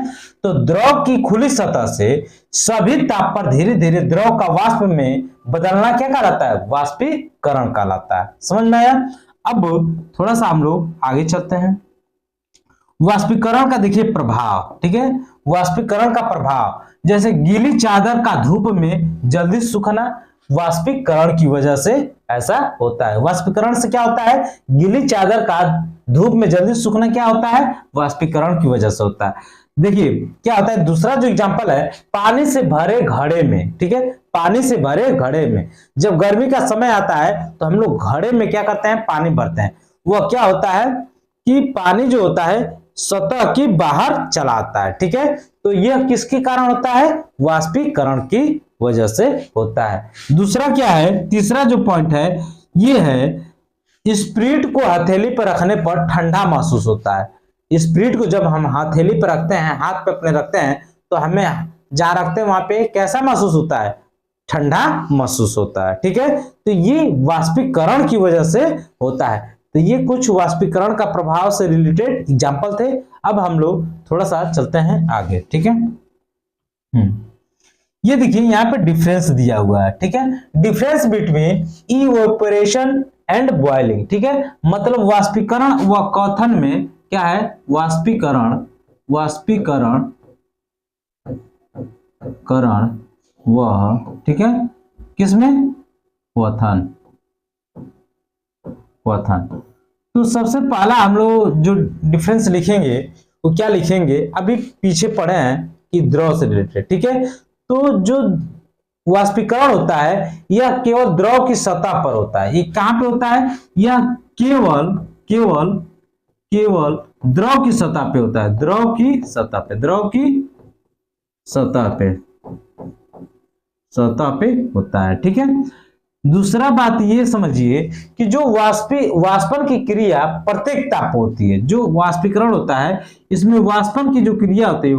तो द्रव की खुली सतह से सभी ताप पर धीरे धीरे द्रव का वाष्प में बदलना क्या कहलाता है? वाष्पीकरण कहलाता है। समझ में आया? अब थोड़ा सा हम लोग आगे चलते हैं। वाष्पीकरण का देखिए प्रभाव। ठीक है, वाष्पीकरण का प्रभाव, जैसे गीली चादर का धूप में जल्दी सूखना, वाष्पीकरण की वजह से ऐसा होता है। वाष्पीकरण से क्या होता है? गीली चादर का धूप में जल्दी सूखना क्या होता है? वाष्पीकरण की वजह से होता है। देखिए क्या होता है, दूसरा जो एग्जांपल है, पानी से भरे घड़े में। ठीक है, पानी से भरे घड़े में जब गर्मी का समय आता है तो हम लोग घड़े में क्या करते हैं? पानी भरते हैं। वह क्या होता है कि पानी जो होता है सतह की बाहर चला आता है। ठीक है, तो यह किसके कारण होता है? वाष्पीकरण की वजह से होता है। दूसरा क्या है? तीसरा जो पॉइंट है ये है, स्पिरिट को हथेली पर रखने पर ठंडा महसूस होता है। स्पिरिट को जब हम हथेली पर रखते हैं, हाथ पे अपने रखते हैं, तो हमें जहां रखते हैं वहां पे कैसा महसूस होता है? ठंडा महसूस होता है। ठीक है, तो ये वाष्पीकरण की वजह से होता है। तो ये कुछ वाष्पीकरण का प्रभाव से रिलेटेड एग्जाम्पल थे। अब हम लोग थोड़ा सा चलते हैं आगे। ठीक है, ये देखिए यहाँ पे डिफरेंस दिया हुआ है। ठीक है, difference between evaporation and boiling. ठीक है, मतलब वाष्पीकरण व क्वथन में क्या है, वाष्पीकरण वह, ठीक है, किसमें, क्वथन। तो सबसे पहला हम लोग जो डिफरेंस लिखेंगे वो क्या लिखेंगे, अभी पीछे पढ़े हैं कि द्रव से रिलेटेड। ठीक है, तो जो वाष्पीकरण होता है यह केवल द्रव की सतह पर होता है। ये कहां पे होता है, यह केवल द्रव की सतह पे होता है, द्रव की सतह पे होता है। ठीक है, दूसरा बात ये समझिए कि जो वाष्पन की क्रिया प्रत्येक ताप होती है। जो वाष्पीकरण होता है इसमें वाष्पन की जो क्रिया होती है,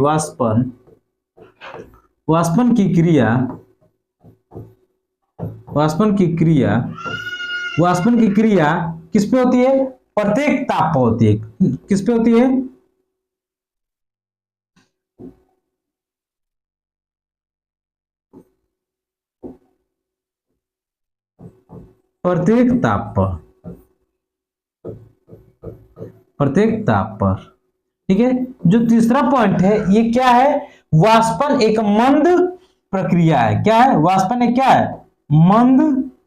वाष्पन की क्रिया किस पे होती है, प्रत्येक ताप पे होती है। किस पे होती है, प्रत्येक ताप पर। ठीक है, जो तीसरा पॉइंट है ये क्या है, वाष्पन एक मंद प्रक्रिया है। क्या है, वाष्पन एक क्या है, मंद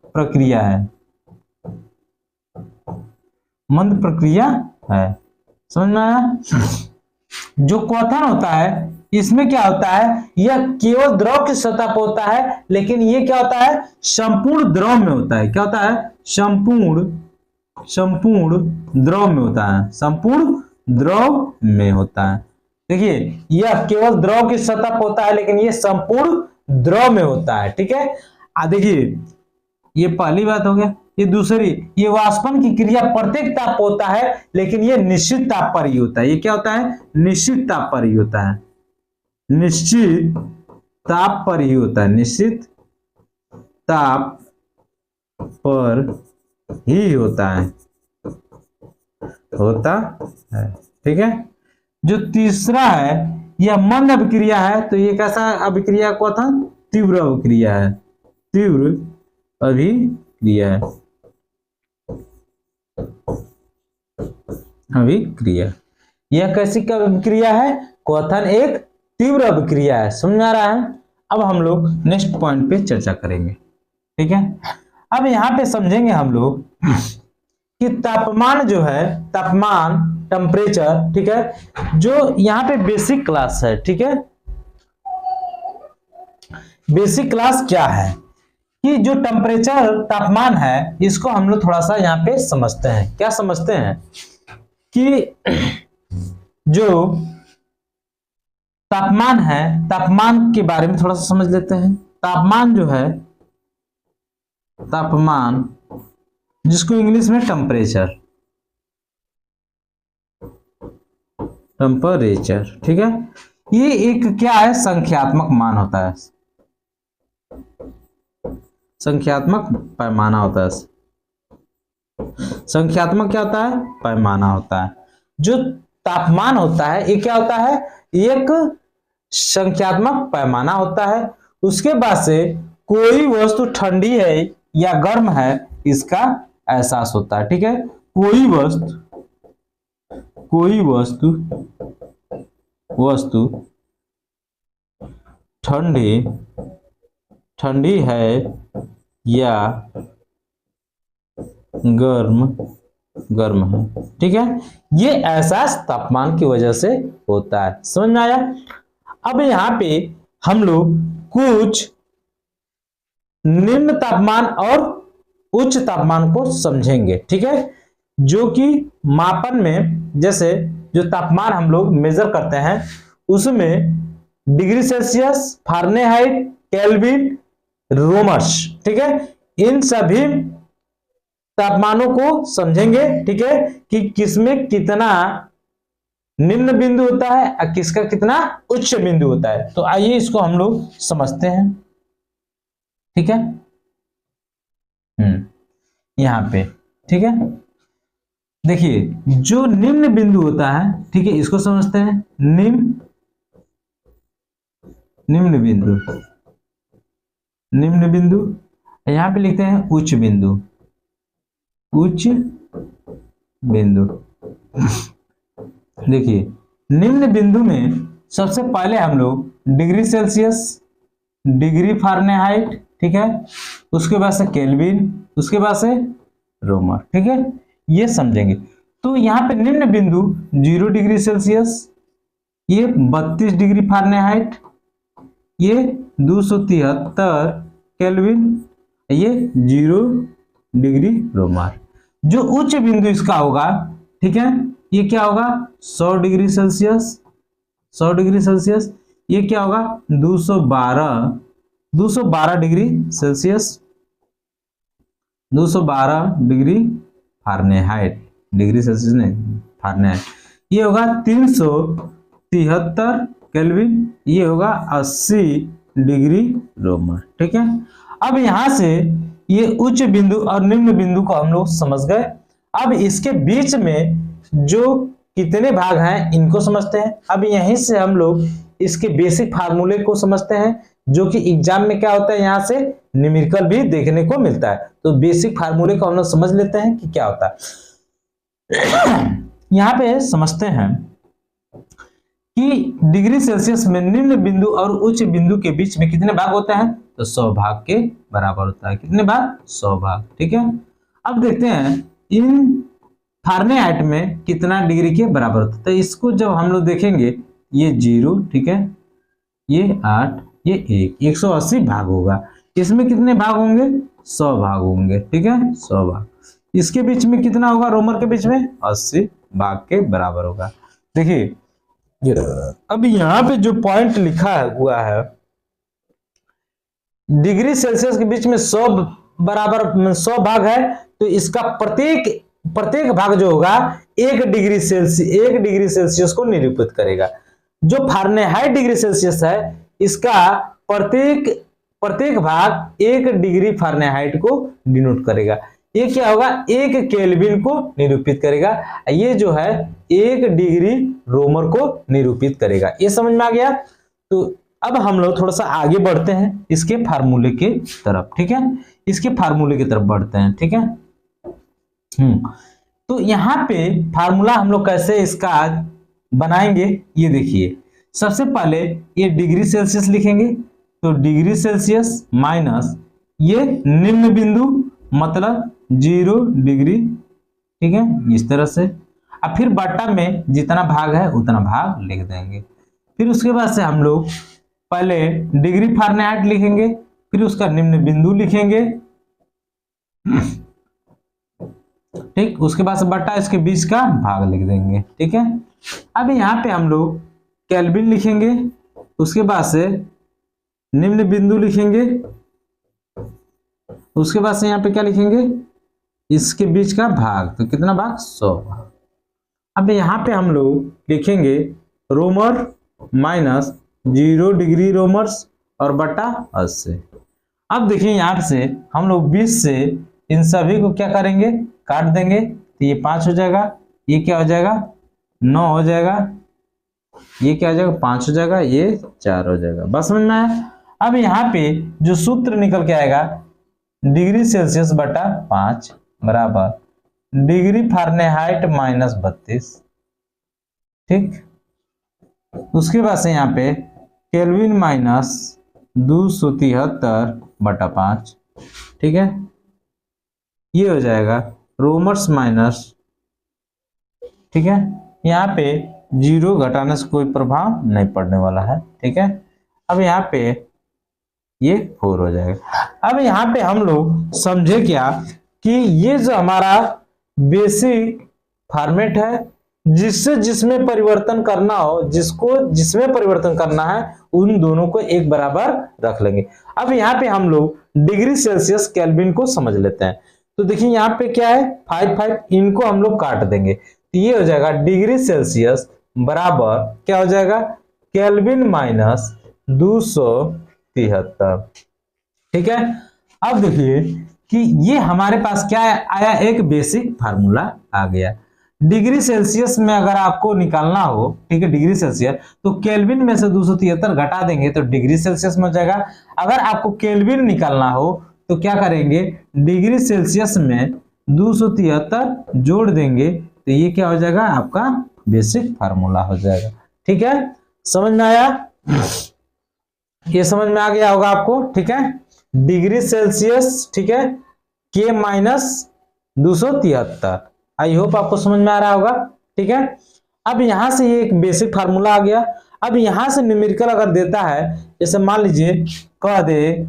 प्रक्रिया है। समझ में आया। जो क्वथन होता है इसमें क्या होता है, यह केवल द्रव की सतह पर होता है, लेकिन ये क्या होता है, संपूर्ण द्रव में होता है। क्या होता है, संपूर्ण द्रव में होता है। देखिए, यह केवल द्रव की सतह पर होता है, लेकिन ये संपूर्ण द्रव में होता है। ठीक है, देखिए ये पहली बात हो गया। ये दूसरी, ये वाष्पन की क्रिया प्रत्येक ताप पर होता है, लेकिन ये निश्चित ताप पर ही होता है। ये क्या होता है, निश्चित ताप पर ही होता है। निश्चित ताप पर ही होता है। ठीक है, जो तीसरा है यह मंद अभिक्रिया है। तो ये कैसा अभिक्रिया को था, तीव्र अभिक्रिया है। यह कैसी अभिक्रिया है, क्वथन एक तीव्र अभिक्रिया है। समझ आ रहा है। अब हम लोग नेक्स्ट पॉइंट पे चर्चा करेंगे। ठीक है, अब यहां पे समझेंगे हम लोग कि तापमान जो है, टेम्परेचर, ठीक है, जो यहाँ पे बेसिक क्लास है। ठीक है, बेसिक क्लास क्या है कि जो टेम्परेचर तापमान है इसको हम लोग थोड़ा सा यहाँ पे समझते हैं। क्या समझते हैं कि जो तापमान है, तापमान के बारे में थोड़ा सा समझ लेते हैं। तापमान जो है, जिसको इंग्लिश में टेम्परेचर, ठीक है, ये एक क्या है, संख्यात्मक मान होता है, संख्यात्मक पैमाना होता है। संख्यात्मक क्या होता है, पैमाना होता है। जो तापमान होता है ये क्या होता है, एक संख्यात्मक पैमाना होता है। उसके बाद से कोई वस्तु ठंडी है या गर्म है इसका एहसास होता है। ठीक है, कोई वस्तु ठंडी है या गर्म है। ठीक है, ये एहसास तापमान की वजह से होता है। समझ में आया। अब यहाँ पे हम लोग कुछ निम्न तापमान और उच्च तापमान को समझेंगे। ठीक है, जो कि मापन में, जैसे जो तापमान हम लोग मेजर करते हैं उसमें डिग्री सेल्सियस, फारेनहाइट, केल्विन, रोमर्स, ठीक है, इन सभी तापमानों को समझेंगे। ठीक है, कि किसमें कितना निम्न बिंदु होता है और किसका कितना उच्च बिंदु होता है। तो आइए इसको हम लोग समझते हैं। ठीक है। यहाँ पे ठीक है। देखिए जो निम्न बिंदु होता है, ठीक है, इसको समझते हैं। निम्न बिंदु, निम्न बिंदु, यहां पे लिखते हैं उच्च बिंदु, उच्च बिंदु। देखिए निम्न बिंदु में सबसे पहले हम लोग डिग्री सेल्सियस, डिग्री फारेनहाइट, ठीक है, उसके बाद से केल्विन, उसके बाद से रोमर, ठीक है, ये समझेंगे। तो यहाँ पे निम्न बिंदु 0 डिग्री सेल्सियस, ये 32 डिग्री फारेनहाइट, ये 273 केल्विन, ये 0 डिग्री रोमर। जो उच्च बिंदु इसका होगा, ठीक है, ये क्या होगा 100 डिग्री सेल्सियस, 100 डिग्री सेल्सियस, ये क्या होगा 212 degree Celsius, 212 degree Fahrenheit, degree Celsius नहीं फारेनहाइट, ये होगा 373 केल्विन, ये होगा 80 डिग्री रोमर, ठीक है। अब यहां से ये उच्च बिंदु और निम्न बिंदु को हम लोग समझ गए। अब इसके बीच में जो कितने भाग हैं इनको समझते हैं। अब यहीं से हम लोग इसके बेसिक फार्मूले को समझते हैं, जो कि एग्जाम में क्या होता है, यहां से न्यूमेरिकल भी देखने को मिलता है। तो बेसिक फार्मूले को हम लोग समझ लेते हैं कि क्या होता है। यहां पे समझते हैं कि डिग्री सेल्सियस में निम्न बिंदु और उच्च बिंदु के बीच में कितने भाग होते हैं, तो 100 भाग के बराबर होता है। कितने भाग, 100 भाग, ठीक है। अब देखते हैं इन फारेनहाइट में कितना डिग्री के बराबर होता है। तो इसको जब हम लोग देखेंगे, ये 0, ठीक है, ये 8, ये 1, 180 भाग होगा। इसमें कितने भाग होंगे, 100 भाग होंगे, ठीक है, 100 भाग। इसके बीच में कितना होगा, रोमर के बीच में 80 भाग के बराबर होगा। देखिए अब यहां पे जो पॉइंट लिखा हुआ है, डिग्री सेल्सियस के बीच में 100 बराबर 100 भाग है, तो इसका प्रत्येक भाग जो होगा 1 डिग्री सेल्सियस को निरूपित करेगा। जो फारेनहाइट डिग्री सेल्सियस है, इसका प्रत्येक भाग 1 डिग्री फारेनहाइट को डिनोट करेगा। ये क्या होगा, 1 केल्विन को निरूपित करेगा। ये जो है 1 डिग्री रोमर को निरूपित करेगा। ये समझ में आ गया। तो अब हम लोग थोड़ा सा आगे बढ़ते हैं इसके फार्मूले के तरफ, ठीक है, इसके फार्मूले की तरफ बढ़ते हैं, ठीक है। तो यहाँ पे फार्मूला हम लोग कैसे इसका बनाएंगे, ये देखिए। सबसे पहले ये डिग्री सेल्सियस लिखेंगे, तो डिग्री सेल्सियस माइनस ये निम्न बिंदु मतलब 0 डिग्री, ठीक है, इस तरह से। अब फिर बट्टा में जितना भाग है उतना भाग लिख देंगे। फिर उसके बाद से हम लोग पहले डिग्री फारेनहाइट लिखेंगे, फिर उसका निम्न बिंदु लिखेंगे, ठीक, उसके बाद से बट्टा इसके बीच का भाग लिख देंगे, ठीक है। अब यहाँ पे हम लोग केल्विन लिखेंगे, उसके बाद से निम्न बिंदु लिखेंगे, उसके बाद से यहाँ पे क्या लिखेंगे, इसके बीच का भाग, तो कितना भाग, 100 भाग। अब यहाँ पे हम लोग लिखेंगे रोमर माइनस 0 डिग्री रोमर्स और बटा 80। अब देखिए यहाँ से हम लोग 20 से इन सभी को क्या करेंगे, काट देंगे, तो ये 5 हो जाएगा, ये क्या हो जाएगा 9 हो जाएगा, ये क्या हो जाएगा 5 हो जाएगा, ये 4 हो जाएगा। बस समझ में आया। अब यहाँ पे जो सूत्र निकल के आएगा, डिग्री सेल्सियस बटा 5 बराबर डिग्री फारेनहाइट माइनस 32, ठीक। उसके बाद से यहाँ पे केल्विन माइनस 273 बटा 5, ठीक है, ये हो जाएगा रोमर्स माइनस, ठीक है। यहाँ पे 0 घटाने से कोई प्रभाव नहीं पड़ने वाला है, ठीक है। अब यहाँ पे ये 4 हो जाएगा। अब यहाँ पे हम लोग समझे क्या कि ये जो हमारा बेसिक फॉर्मेट है, जिसमें परिवर्तन करना हो, जिसमें परिवर्तन करना है, उन दोनों को एक बराबर रख लेंगे। अब यहाँ पे हम लोग डिग्री सेल्सियस केल्विन को समझ लेते हैं। तो देखिए यहाँ पे क्या है 5, इनको हम लोग काट देंगे, तो ये हो जाएगा डिग्री सेल्सियस बराबर क्या हो जाएगा केल्विन माइनस 273। ठीक है। अब देखिए कि ये हमारे पास क्या आया, एक बेसिक फार्मूला आ गया। डिग्री सेल्सियस में अगर आपको निकालना हो, ठीक है, डिग्री सेल्सियस, तो केल्विन में से 273 घटा देंगे तो डिग्री सेल्सियस में हो जाएगा। अगर आपको केल्विन निकालना हो तो क्या करेंगे, डिग्री सेल्सियस में 273 जोड़ देंगे तो ये क्या हो जाएगा, आपका बेसिक फार्मूला हो जाएगा। ठीक है, समझ में आया, ये समझ में आ गया होगा आपको। ठीक है, डिग्री सेल्सियस, ठीक है, के माइनस 273, आई होप आपको समझ में आ रहा होगा। ठीक है, अब यहां से ये एक बेसिक फार्मूला आ गया। अब यहां से न्यूमेरिकल अगर देता है, जैसे मान लीजिए कह दे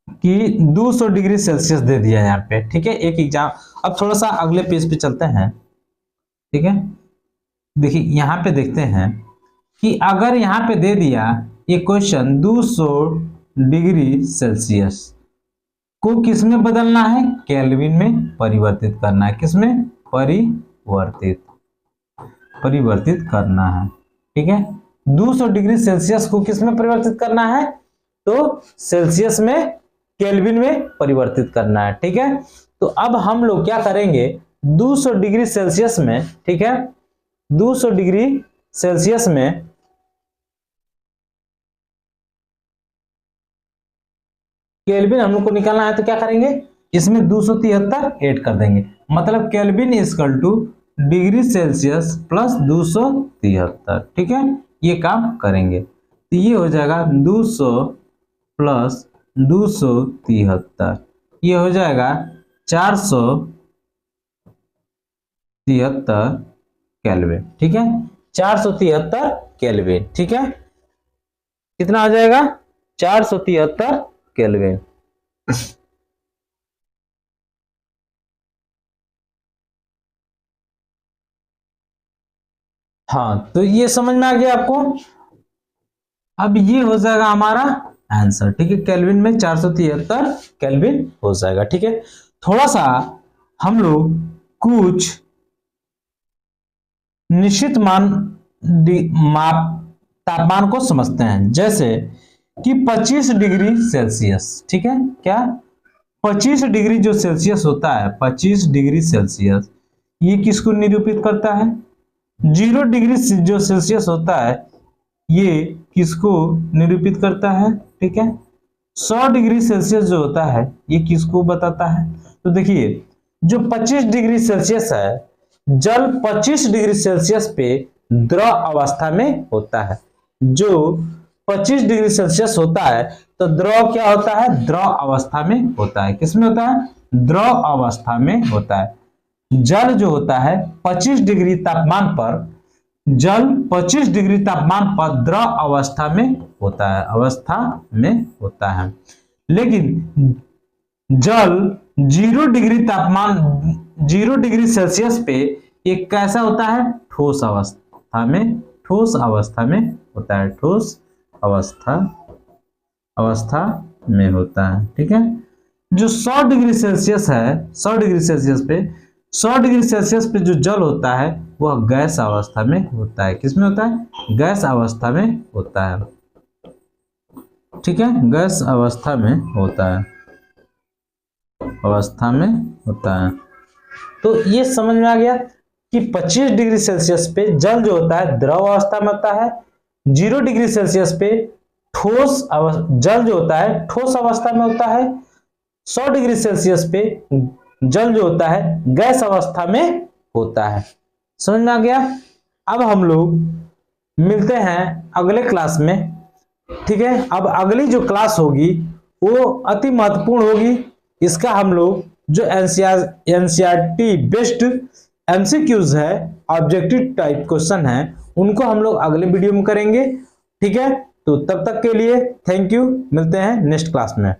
कि 200 डिग्री सेल्सियस दे दिया यहाँ पे, ठीक है, एक एग्जाम। अब थोड़ा सा अगले पेज पे चलते हैं। ठीक है, देखिए यहां पे देखते हैं कि अगर यहां पे दे दिया ये क्वेश्चन 200 डिग्री सेल्सियस को किसमें बदलना है, केल्विन में परिवर्तित करना है। किसमें परिवर्तित करना है। ठीक है, 200 डिग्री सेल्सियस को किसमें परिवर्तित करना है, तो सेल्सियस में केल्विन में परिवर्तित करना है। ठीक है, तो अब हम लोग क्या करेंगे, 200 डिग्री सेल्सियस में, ठीक है, 200 डिग्री सेल्सियस में केल्विन हम लोग को निकालना है, तो क्या करेंगे, इसमें 273 ऐड कर देंगे, मतलब kelvin equal two degree Celsius plus 273। ठीक है, ये काम करेंगे तो ये हो जाएगा 200 प्लस 273, ये हो जाएगा 473 केल्विन। ठीक है, 473 केल्विन। ठीक है, कितना आ जाएगा, 473 केल्विन। हाँ, तो ये समझ में आ गया आपको। अब ये हो जाएगा हमारा आंसर। ठीक है, केल्विन में 473 केल्विन हो जाएगा। ठीक है, थोड़ा सा हम लोग कुछ निश्चित तापमान को समझते हैं, जैसे कि 25 डिग्री सेल्सियस। ठीक है, क्या 25 डिग्री जो सेल्सियस होता है, 25 डिग्री सेल्सियस, ये किसको निरूपित करता है, 0 डिग्री जो सेल्सियस होता है ये किसको निरूपित करता है। ठीक है, 100 डिग्री सेल्सियस जो होता है ये किसको बताता है। तो देखिए जो 25 डिग्री सेल्सियस है, जल 25 डिग्री सेल्सियस पे द्रव अवस्था में होता है। जो 25 डिग्री सेल्सियस होता है तो द्रव क्या होता है, द्रव अवस्था में होता है। किसमें होता है, द्रव अवस्था में होता है। जल जो होता है 25 डिग्री तापमान पर, जल 25 डिग्री तापमान पर द्रव अवस्था में होता है, अवस्था में होता है। लेकिन जल 0 डिग्री तापमान, 0 डिग्री सेल्सियस पे एक कैसा होता है, ठोस अवस्था में, ठोस अवस्था में होता है, ठोस अवस्था में होता है। ठीक है, जो 100 डिग्री सेल्सियस है, 100 डिग्री सेल्सियस पे, 100 डिग्री सेल्सियस पे जो जल होता है वह गैस अवस्था में होता है। किसमें होता है, गैस अवस्था में होता है। ठीक है, गैस अवस्था में होता है, अवस्था में होता है। तो ये समझ में आ गया कि 25 डिग्री सेल्सियस पे जल जो होता है द्रव अवस्था में होता है, 0 डिग्री सेल्सियस पे ठोस जल जो होता है ठोस अवस्था में होता है, 100 डिग्री सेल्सियस पे जल जो होता है गैस अवस्था में होता है। समझ में आ गया। अब हम लोग मिलते हैं अगले क्लास में। ठीक है, अब अगली जो क्लास होगी वो अति महत्वपूर्ण होगी। इसका हम लोग जो एनसीईआरटी बेस्ड एमसीक्यूज है, ऑब्जेक्टिव टाइप क्वेश्चन है, उनको हम लोग अगले वीडियो में करेंगे। ठीक है, तो तब तक के लिए थैंक यू, मिलते हैं नेक्स्ट क्लास में।